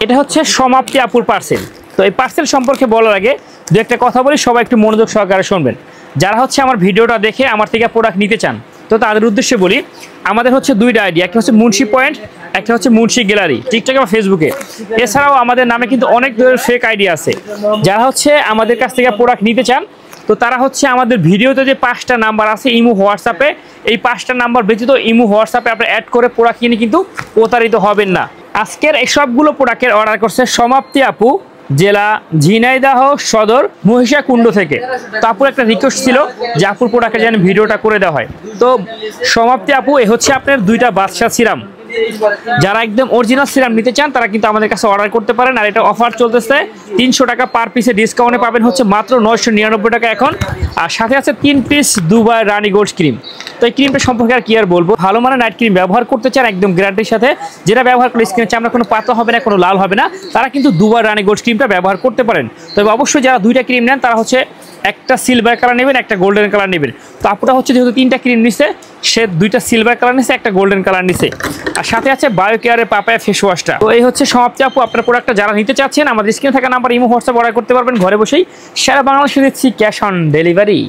এটা হচ্ছে সমাপ্তি আপুর পার্সেল। তো এই পার্সেল সম্পর্কে বলার আগে দু একটা কথা বলি, সবাই একটু মনোযোগ সহকারে শুনবেন। যারা হচ্ছে আমার ভিডিওটা দেখে আমার থেকে প্রোডাক্ট নিতে চান, তো তাদের উদ্দেশ্যে বলি, আমাদের হচ্ছে দুইটা আইডি, একটা হচ্ছে মুন্সি পয়েন্ট, একটা হচ্ছে মুন্সি গ্যালারি, টিকটকে বা ফেসবুকে। এছাড়াও আমাদের নামে কিন্তু অনেক ফেক আইডি আছে। যারা হচ্ছে আমাদের কাছ থেকে প্রোডাক্ট নিতে চান, তো তারা হচ্ছে আমাদের ভিডিওতে যে 5টা নাম্বার আছে ইমো হোয়াটসঅ্যাপে, এই 5টা নাম্বার ব্যতীত ইমো হোয়াটসঅ্যাপে আপনি অ্যাড করে প্রোডাক্ট কিনে কিন্তু প্রতারিত হবেন না। আজকের এই সবগুলো প্রোডাক্টের অর্ডার করছে সমাপ্তি আপু, জেলা ঝিনাইদহ সদর মহিষাকুণ্ড থেকে। তো আপুর একটা রিকোয়েস্ট ছিল যে আপুর প্রোডাক্টে যেন ভিডিওটা করে দেওয়া হয়। তো সমাপ্তি আপু, এ হচ্ছে আপনার 2টা বাদশা সিরাম। যারা একদম অরিজিনাল সিরাম নিতে চান তারা কিন্তু আমাদের কাছে অর্ডার করতে পারেন। আর এটা অফার চলতেছে, 300 টাকা পার পিসে ডিসকাউন্টে পাবেন হচ্ছে মাত্র 999 টাকা এখন। আর সাথে আছে 3 পিস দুবাই রানী গোল্ড ক্রিম। তো এই ক্রিমটা সম্পর্কে আর কি আর বলবো, ভালো মানে নাইট ক্রিম ব্যবহার করতে চান একদম গ্যারান্টির সাথে, যেটা ব্যবহার করে স্কিনের চামড়া কোনো পাতলা হবে না, কোনো লাল হবে না, তারা কিন্তু দুবাই রানী গোল্ড ক্রিমটা ব্যবহার করতে পারেন। তবে অবশ্যই যারা 2টা ক্রিম নেন তারা হচ্ছে একটা সিলভার কালার নেবেন, একটা গোল্ডেন কালার নেবেন। তো আপুটা হচ্ছে যেহেতু 3টা ক্রিম নিছে, সে 2টা সিলভার কালার নিছে, একটা গোল্ডেন কালার নিছে। আর সাথে আছে বায়োকেয়ারের পাপায়া ফেস ওয়াশটা। তো এই হচ্ছে সমাপ্তি আপু, আপনার প্রোডাক্টটা যারা নিতে চাচ্ছেন আমাদের স্ক্রিনে থাকা নাম্বার ইমো হোয়াটসঅ্যাপ অর্ডার করতে পারবেন ঘরে বসেই। সারা বাংলাদেশে দিচ্ছি ক্যাশ অন ডেলিভারি।